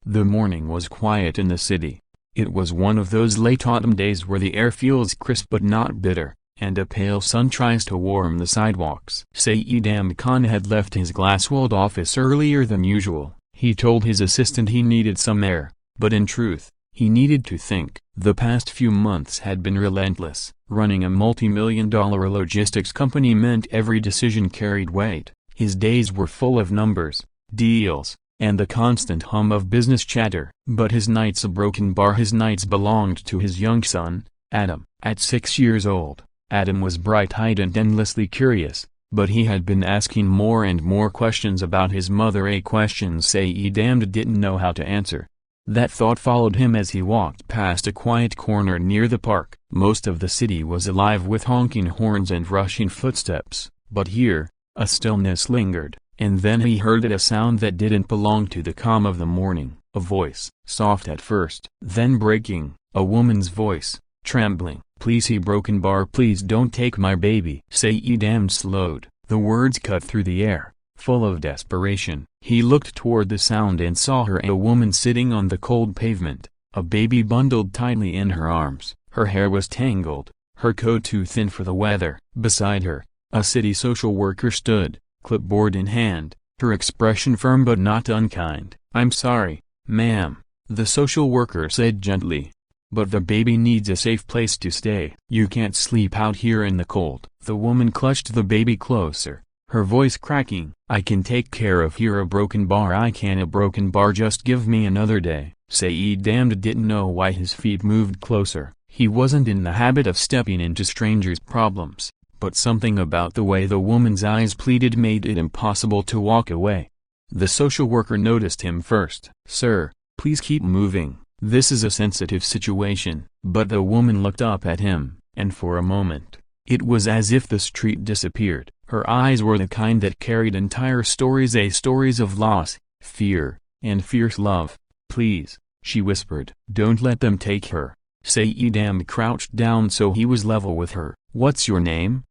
The morning was quiet in the city. It was one of those late autumn days where the air feels crisp but not bitter, and a pale sun tries to warm the sidewalks. Saeed Ahmed Khan had left his glass-walled office earlier than usual. He told his assistant he needed some air, but in truth, he needed to think. The past few months had been relentless. Running a multi-million-dollar logistics company meant every decision carried weight. His days were full of numbers, deals, and the constant hum of business chatter. But his nights a broken bar. His nights belonged to his young son, Adam. At 6 years old, Adam was bright-eyed and endlessly curious, but he had been asking more and more questions about his mother, questions Saeed Ahmed didn't know how to answer. That thought followed him as he walked past a quiet corner near the park. Most of the city was alive with honking horns and rushing footsteps, but here, a stillness lingered, and then he heard a sound that didn't belong to the calm of the morning. A voice, soft at first, then breaking, a woman's voice, trembling. "Please, he broken bar, please don't take my baby." Saeed Ahmed slowed. The words cut through the air, full of desperation. He looked toward the sound and saw her, a woman sitting on the cold pavement, a baby bundled tightly in her arms. Her hair was tangled, her coat too thin for the weather. Beside her, a city social worker stood, clipboard in hand, her expression firm but not unkind. "I'm sorry, ma'am," the social worker said gently, "but the baby needs a safe place to stay. You can't sleep out here in the cold." The woman clutched the baby closer, her voice cracking. "I can take care of here, a broken bar. I can, a broken bar, just give me another day." Saeed Ahmed didn't know why his feet moved closer. He wasn't in the habit of stepping into strangers' problems, but something about the way the woman's eyes pleaded made it impossible to walk away. The social worker noticed him first. "Sir, please keep moving. This is a sensitive situation." But the woman looked up at him, and for a moment, it was as if the street disappeared. Her eyes were the kind that carried entire stories, stories of loss, fear, and fierce love. "Please," she whispered, "don't let them take her." Saeed Ahmed crouched down so he was level with her. "What's your name?"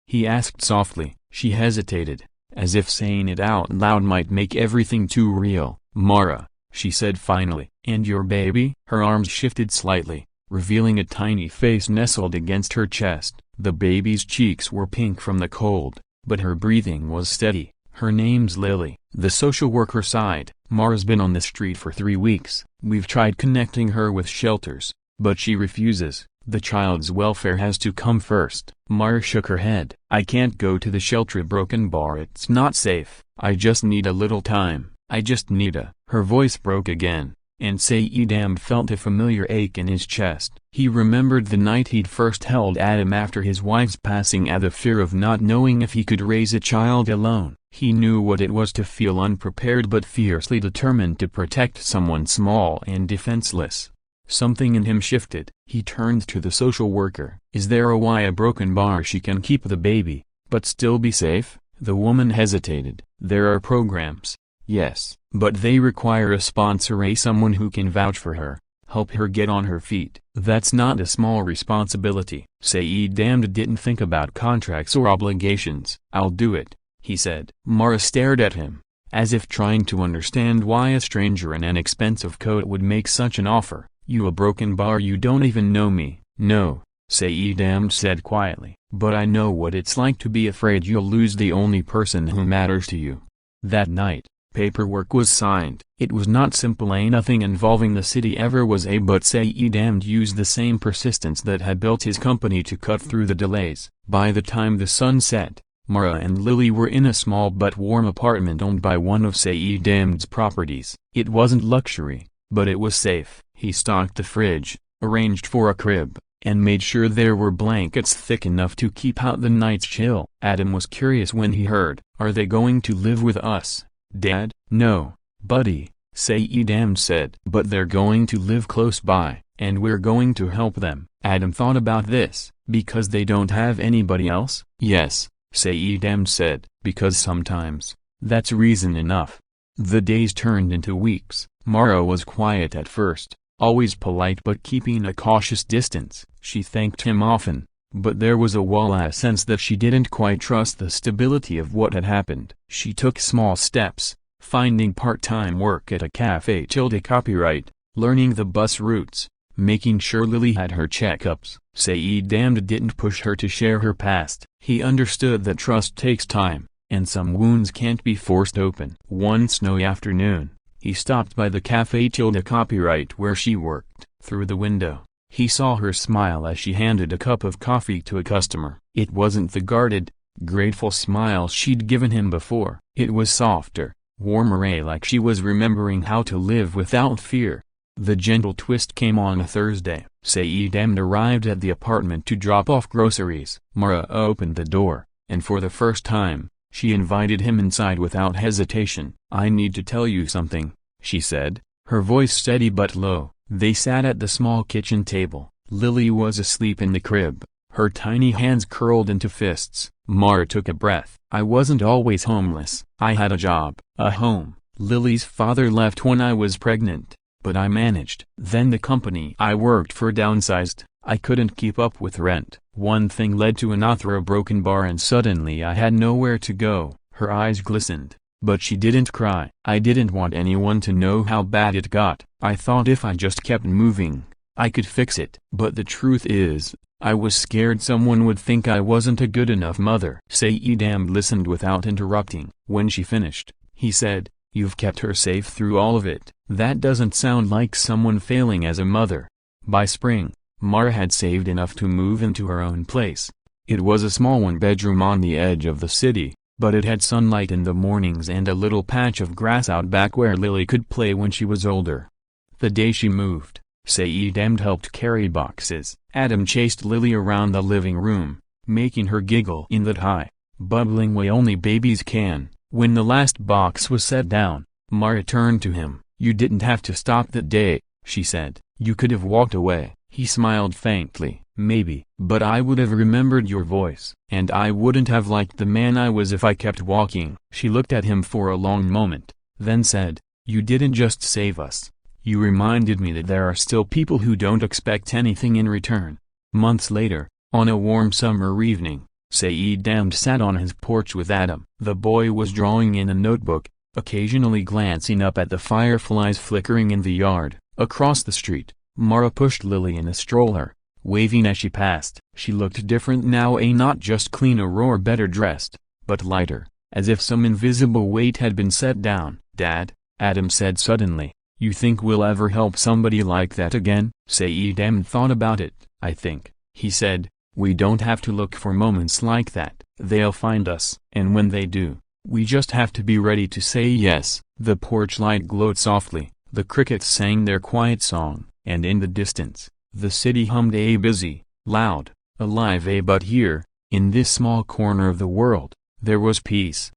he asked softly. She hesitated, as if saying it out loud might make everything too real. "Mara," she said finally. "And your baby?" Her arms shifted slightly, revealing a tiny face nestled against her chest. The baby's cheeks were pink from the cold, but her breathing was steady. "Her name's Lily." The social worker sighed. "Mara's been on the street for 3 weeks. We've tried connecting her with shelters, but she refuses. The child's welfare has to come first." Mara shook her head. "I can't go to the shelter, broken bar. It's not safe. I just need a little time. I just need a—" Her voice broke again, and Saeed Ahmed felt a familiar ache in his chest. He remembered the night he'd first held Adam after his wife's passing, and the fear of not knowing if he could raise a child alone. He knew what it was to feel unprepared but fiercely determined to protect someone small and defenseless. Something in him shifted. He turned to the social worker. "Is there a way, a broken bar, she can keep the baby, but still be safe?" The woman hesitated. "There are programs, yes, but they require a sponsor, someone who can vouch for her, help her get on her feet." "That's not a small responsibility." Saeed Ahmed didn't think about contracts or obligations. "I'll do it," he said. Mara stared at him, as if trying to understand why a stranger in an expensive coat would make such an offer. "You, a broken bar? You don't even know me." "No," Saeed Ahmed said quietly, "but I know what it's like to be afraid you'll lose the only person who matters to you." That night, paperwork was signed. It was not simple, nothing involving the city ever was, but Saeed Ahmed used the same persistence that had built his company to cut through the delays. By the time the sun set, Mara and Lily were in a small but warm apartment owned by one of Saeed Ahmed's properties. It wasn't luxury, but it was safe. He stocked the fridge, arranged for a crib, and made sure there were blankets thick enough to keep out the night's chill. Adam was curious when he heard, "Are they going to live with us, Dad?" "No, buddy," Saeed Ahmed said. "But they're going to live close by, and we're going to help them." Adam thought about this. "Because they don't have anybody else?" "Yes," Saeed Ahmed said. "Because sometimes, that's reason enough." The days turned into weeks. Mara was quiet at first, always polite but keeping a cautious distance. She thanked him often, but there was a sense that she didn't quite trust the stability of what had happened. She took small steps, finding part-time work at a cafe. Copyright, learning the bus routes, making sure Lily had her checkups. Saeed didn't push her to share her past. He understood that trust takes time, and some wounds can't be forced open. One snowy afternoon, he stopped by the cafe. Copyright where she worked. Through the window, he saw her smile as she handed a cup of coffee to a customer. It wasn't the guarded, grateful smile she'd given him before. It was softer, warmer, like she was remembering how to live without fear. The gentle twist came on a Thursday. Saeed arrived at the apartment to drop off groceries. Mara opened the door, and for the first time, she invited him inside without hesitation. "I need to tell you something," she said, her voice steady but low. They sat at the small kitchen table. Lily was asleep in the crib, her tiny hands curled into fists. Mara took a breath. "I wasn't always homeless. I had a job, a home. Lily's father left when I was pregnant, but I managed. Then the company I worked for downsized. I couldn't keep up with rent. One thing led to another, a broken bar, and suddenly I had nowhere to go." Her eyes glistened, but she didn't cry. "I didn't want anyone to know how bad it got. I thought if I just kept moving, I could fix it. But the truth is, I was scared someone would think I wasn't a good enough mother." Saeed listened without interrupting. When she finished, he said, "You've kept her safe through all of it. That doesn't sound like someone failing as a mother." By spring, Mara had saved enough to move into her own place. It was a small one-bedroom on the edge of the city, but it had sunlight in the mornings and a little patch of grass out back where Lily could play when she was older. The day she moved, Saeed helped carry boxes. Adam chased Lily around the living room, making her giggle in that high, bubbling way only babies can. When the last box was set down, Mara turned to him. "You didn't have to stop that day," she said. "You could have walked away." He smiled faintly. "Maybe, but I would have remembered your voice. And I wouldn't have liked the man I was if I kept walking." She looked at him for a long moment, then said, "You didn't just save us. You reminded me that there are still people who don't expect anything in return." Months later, on a warm summer evening, Saeed sat on his porch with Adam. The boy was drawing in a notebook, occasionally glancing up at the fireflies flickering in the yard. Across the street, Mara pushed Lily in a stroller, waving as she passed. She looked different now, not just cleaner or better dressed, but lighter, as if some invisible weight had been set down. "Dad," Adam said suddenly, "you think we'll ever help somebody like that again?" Saeed thought about it. "I think," he said, "we don't have to look for moments like that. They'll find us. And when they do, we just have to be ready to say yes." The porch light glowed softly, the crickets sang their quiet song, and in the distance, the city hummed, busy, loud, alive. But here, in this small corner of the world, there was peace.